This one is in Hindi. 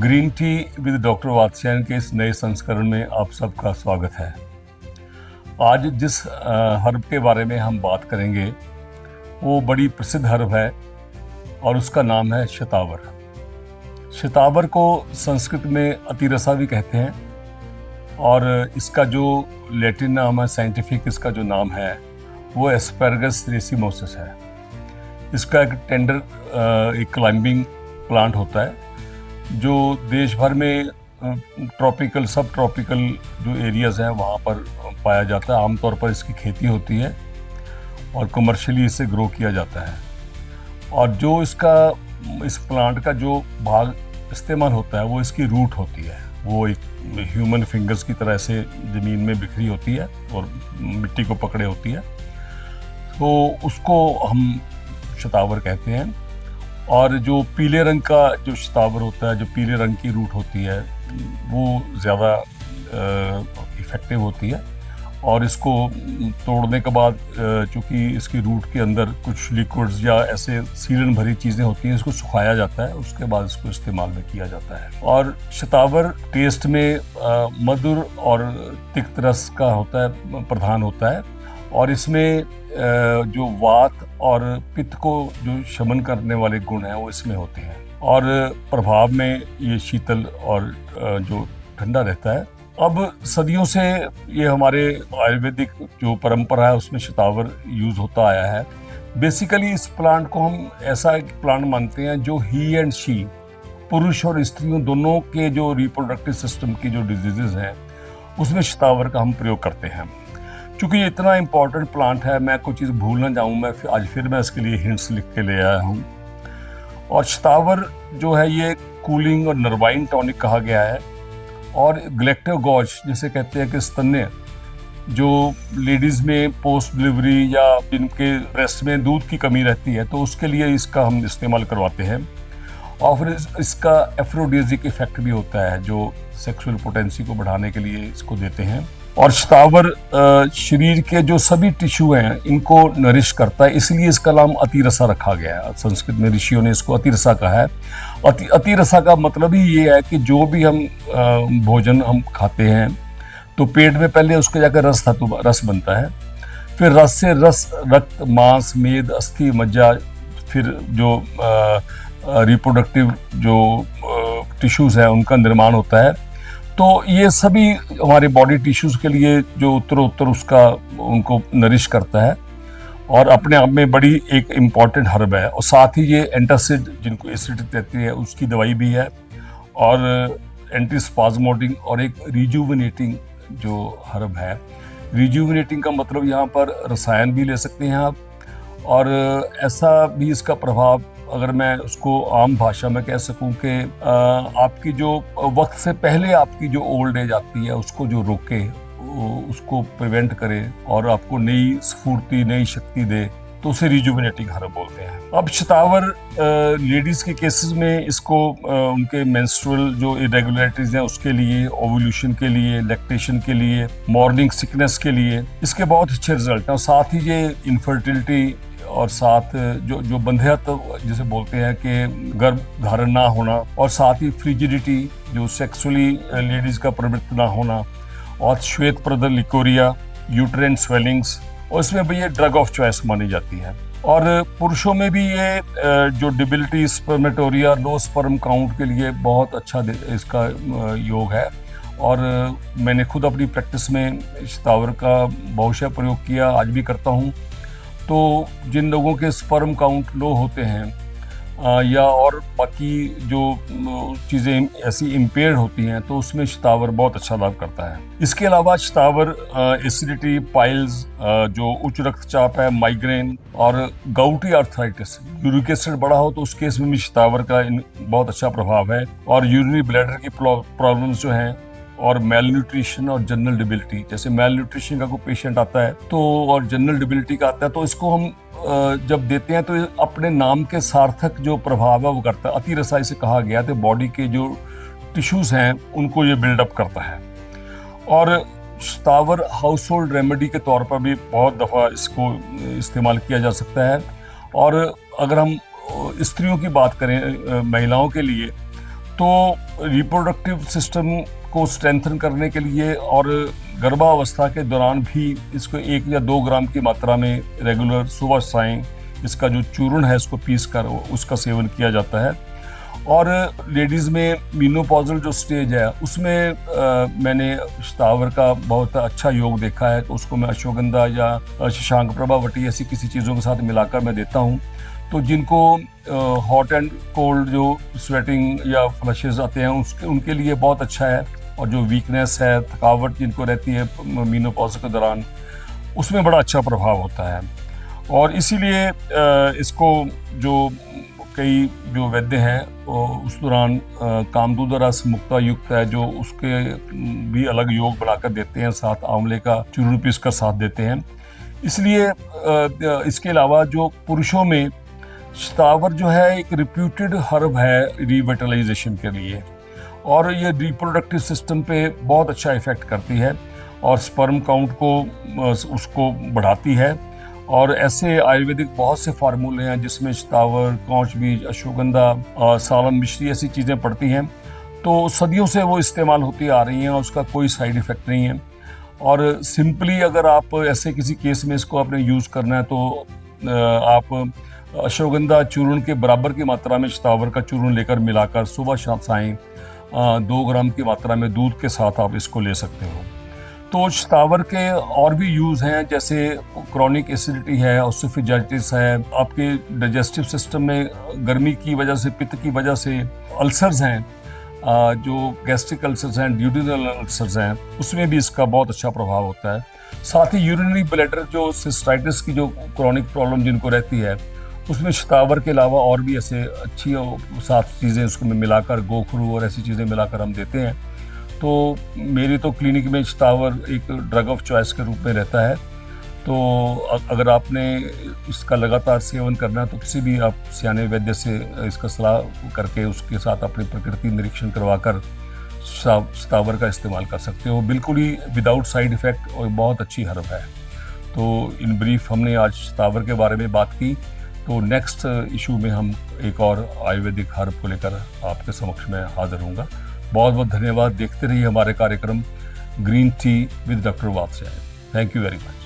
Green tea with doctor Vatsyayan के इस नए संस्करण में आप सबका स्वागत है। आज जिस हर्ब के बारे में हम बात करेंगे वो बड़ी प्रसिद्ध हर्ब है और उसका नाम है शतावर। शतावर को संस्कृत में अतिरसा भी कहते हैं और इसका जो लैटिन नाम है, साइंटिफिक इसका जो नाम है वो एस्पैरगस रेसिमोसिस है। इसका एक टेंडर एक क्लाइंबिंग प्लांट होता है जो देश भर में ट्रॉपिकल सब ट्रॉपिकल जो एरियाज़ हैं वहाँ पर पाया जाता है। आमतौर पर इसकी खेती होती है और कमर्शियली इसे ग्रो किया जाता है। और जो इस प्लांट का जो भाग इस्तेमाल होता है वो इसकी रूट होती है। वो एक ह्यूमन फिंगर्स की तरह से ज़मीन में बिखरी होती है और मिट्टी को पकड़े होती है, तो उसको हम शतावर कहते हैं। और जो पीले रंग का जो शतावर होता है, जो पीले रंग की रूट होती है, वो ज़्यादा इफ़ेक्टिव होती है। और इसको तोड़ने के बाद चूँकि इसकी रूट के अंदर कुछ लिक्विड्स या ऐसे सीलन भरी चीज़ें होती हैं, इसको सुखाया जाता है, उसके बाद इसको इस्तेमाल में किया जाता है। और शतावर टेस्ट में मधुर और तिक्त रस का होता है, प्रधान होता है। और इसमें जो वात और पित्त को जो शमन करने वाले गुण हैं वो इसमें होते हैं और प्रभाव में ये शीतल और जो ठंडा रहता है। अब सदियों से ये हमारे आयुर्वेदिक जो परंपरा है उसमें शतावर यूज़ होता आया है। बेसिकली इस प्लांट को हम ऐसा एक प्लांट मानते हैं जो ही एंड शी, पुरुष और स्त्रियों दोनों के जो रिप्रोडक्टिव सिस्टम की जो डिजीजेज हैं उसमें शतावर का हम प्रयोग करते हैं। क्योंकि ये इतना इम्पॉर्टेंट प्लांट है, मैं कोई चीज़ भूल ना जाऊँ, मैं आज फिर मैं इसके लिए हिंट्स लिख के ले आया हूँ। और शतावर जो है ये कूलिंग और नर्वाइन टॉनिक कहा गया है। और ग्लैक्टोगॉज जिसे कहते हैं कि स्तन्य, जो लेडीज़ में पोस्ट डिलीवरी या जिनके ब्रेस्ट में दूध की कमी रहती है तो उसके लिए इसका हम इस्तेमाल करवाते हैं। और फिर इसका एफ्रोडिजिक इफेक्ट भी होता है जो सेक्सुअल पोटेंसी को बढ़ाने के लिए इसको देते हैं। और शतावर शरीर के जो सभी टिश्यू हैं इनको नरिश करता है, इसलिए इसका नाम अतिरसा रखा गया है। संस्कृत में ऋषियों ने इसको अतिरसा कहा है। अतिरसा का मतलब ही ये है कि जो भी हम भोजन हम खाते हैं तो पेट में पहले उसके जाकर रस बनता है, फिर रस से रक्त, मांस, मेद, अस्थि, मज्जा, फिर जो रिप्रोडक्टिव जो टिश्यूज़ हैं उनका निर्माण होता है। तो ये सभी हमारे बॉडी टिश्यूज़ के लिए जो उत्तर उसका उनको नरिश करता है और अपने आप में बड़ी एक इम्पॉर्टेंट हर्ब है। और साथ ही ये एंटासिड, जिनको एसिडिटी कहती है, उसकी दवाई भी है और एंटी स्पाज्मोटिक और एक रिजुविनेटिंग जो हर्ब है। रिजुविनेटिंग का मतलब यहाँ पर रसायन भी ले सकते हैं आप, और ऐसा भी इसका प्रभाव, अगर मैं उसको आम भाषा में कह सकूं कि आपकी जो वक्त से पहले आपकी जो ओल्ड एज आती है उसको जो रोके, उसको प्रिवेंट करे और आपको नई स्फूर्ति, नई शक्ति दे, तो उसे रिजुविनेटिंग हर्ब बोलते हैं। अब शतावर लेडीज़ के केसेस में इसको उनके मेंस्ट्रुअल जो इरेगुलरिटीज़ हैं उसके लिए, ओव्यूलेशन के लिए, लैक्टेशन के लिए, मॉर्निंग सिकनेस के लिए इसके बहुत अच्छे रिजल्ट हैं। और साथ ही ये इनफर्टिलिटी और साथ जो बंध्यत्व जिसे बोलते हैं कि गर्भ धारण ना होना, और साथ ही फ्रिजिडिटी जो सेक्सुअली लेडीज़ का प्रवृत्ति ना होना, और श्वेत प्रदर लिकोरिया, यूट्रेन स्वेलिंग्स, और इसमें भी ये ड्रग ऑफ चॉइस मानी जाती है। और पुरुषों में भी ये जो डिबिलिटी, स्पर्मेटोरिया, लो स्पर्म काउंट के लिए बहुत अच्छा इसका योग है। और मैंने खुद अपनी प्रैक्टिस में शतावर का बहुशः प्रयोग किया, आज भी करता हूँ। तो जिन लोगों के स्पर्म काउंट लो होते हैं या और बाकी जो चीज़ें ऐसी इम्पेयर्ड होती हैं तो उसमें शतावर बहुत अच्छा लाभ करता है। इसके अलावा शतावर एसिडिटी, पाइल्स, जो उच्च रक्तचाप है, माइग्रेन और गाउटी आर्थराइटिस, यूरिक एसिड बढ़ा हो तो उस केस में भी शतावर का बहुत अच्छा प्रभाव है। और यूरिनरी ब्लैडर की प्रॉब्लम्स जो हैं, और मेल न्यूट्रिशन और जनरल डिबिलिटी, जैसे मेल न्यूट्रिशन का कोई पेशेंट आता है तो, और जनरल डिबिलिटी का आता है, तो इसको हम जब देते हैं तो अपने नाम के सार्थक जो प्रभाव है वो करता है। अतिरसा इसे कहा गया, तो बॉडी के जो टिश्यूज़ हैं उनको ये बिल्डअप करता है। और शतावर हाउस होल्ड रेमेडी के तौर पर भी बहुत दफ़ा इसको इस्तेमाल किया जा सकता है। और अगर हम स्त्रियों की बात करें, महिलाओं के लिए, तो रिप्रोडक्टिव सिस्टम को स्ट्रेंथन करने के लिए और गर्भावस्था के दौरान भी इसको 1 या 2 ग्राम की मात्रा में रेगुलर सुबह सायं इसका जो चूर्ण है उसको पीस कर उसका सेवन किया जाता है। और लेडीज़ में मीनोपॉजल जो स्टेज है उसमें मैंने शतावर का बहुत अच्छा योग देखा है। तो उसको मैं अश्वगंधा या शशांक प्रभावटी ऐसी किसी चीज़ों के साथ मिलाकर मैं देता हूँ। तो जिनको हॉट एंड कोल्ड जो स्वेटिंग या फ्लशेस आते हैं उनके लिए बहुत अच्छा है। और जो वीकनेस है, थकावट जिनको रहती है मीनोपॉज के दौरान, उसमें बड़ा अच्छा प्रभाव होता है। और इसीलिए इसको जो कई जो वैद्य हैं उस दौरान कामदूध रस मुक्ता युक्त है जो उसके भी अलग योग बनाकर देते हैं, साथ आंवले का चूर्ण पीस कर साथ देते हैं। इसलिए इसके अलावा जो पुरुषों में शतावर जो है एक रिप्यूटेड हर्ब है रिविटलाइजेशन के लिए, और ये रिप्रोडक्टिव सिस्टम पे बहुत अच्छा इफेक्ट करती है और स्पर्म काउंट को उसको बढ़ाती है। और ऐसे आयुर्वेदिक बहुत से फार्मूले हैं जिसमें शतावर, कौच बीज, अश्वगंधा, सालम मिश्री ऐसी चीज़ें पड़ती हैं। तो सदियों से वो इस्तेमाल होती आ रही हैं और उसका कोई साइड इफ़ेक्ट नहीं है। और सिंपली अगर आप ऐसे किसी केस में इसको आपने यूज़ करना है तो आप अश्वगंधा चूर्ण के बराबर की मात्रा में शतावर का चूर्ण लेकर मिलाकर सुबह शाम सायं 2 ग्राम की मात्रा में दूध के साथ आप इसको ले सकते हो। तो शतावर के और भी यूज़ हैं, जैसे क्रॉनिक एसिडिटी है, ओसोफेजाइटिस है, आपके डाइजेस्टिव सिस्टम में गर्मी की वजह से, पित्त की वजह से अल्सर्स हैं, जो गैस्ट्रिक अल्सर्स हैं, ड्यूडिनल अल्सर्स हैं, उसमें भी इसका बहुत अच्छा प्रभाव होता है। साथ ही यूरिनरी ब्लैडर जो सिस्टाइटिस की जो क्रॉनिक प्रॉब्लम जिनको रहती है, उसमें शतावर के अलावा और भी ऐसे अच्छी 7 चीज़ें उसमें मिलाकर, गोखरू और ऐसी चीज़ें मिलाकर हम देते हैं। तो मेरी तो क्लिनिक में शतावर एक ड्रग ऑफ चॉइस के रूप में रहता है। तो अगर आपने इसका लगातार सेवन करना है तो किसी भी आप सियाने वैद्य से इसका सलाह करके उसके साथ अपनी प्रकृति निरीक्षण करवाकर शतावर का इस्तेमाल कर सकते हो, बिल्कुल ही विदाउट साइड इफ़ेक्ट, और बहुत अच्छी हर्ब है। तो इन ब्रीफ हमने आज शतावर के बारे में बात की। तो नेक्स्ट इशू में हम एक और आयुर्वेदिक हर्ब को लेकर आपके समक्ष में हाजिर होऊंगा। बहुत बहुत धन्यवाद। देखते रहिए हमारे कार्यक्रम green tea with doctor Vatsyayan. Thank you very much.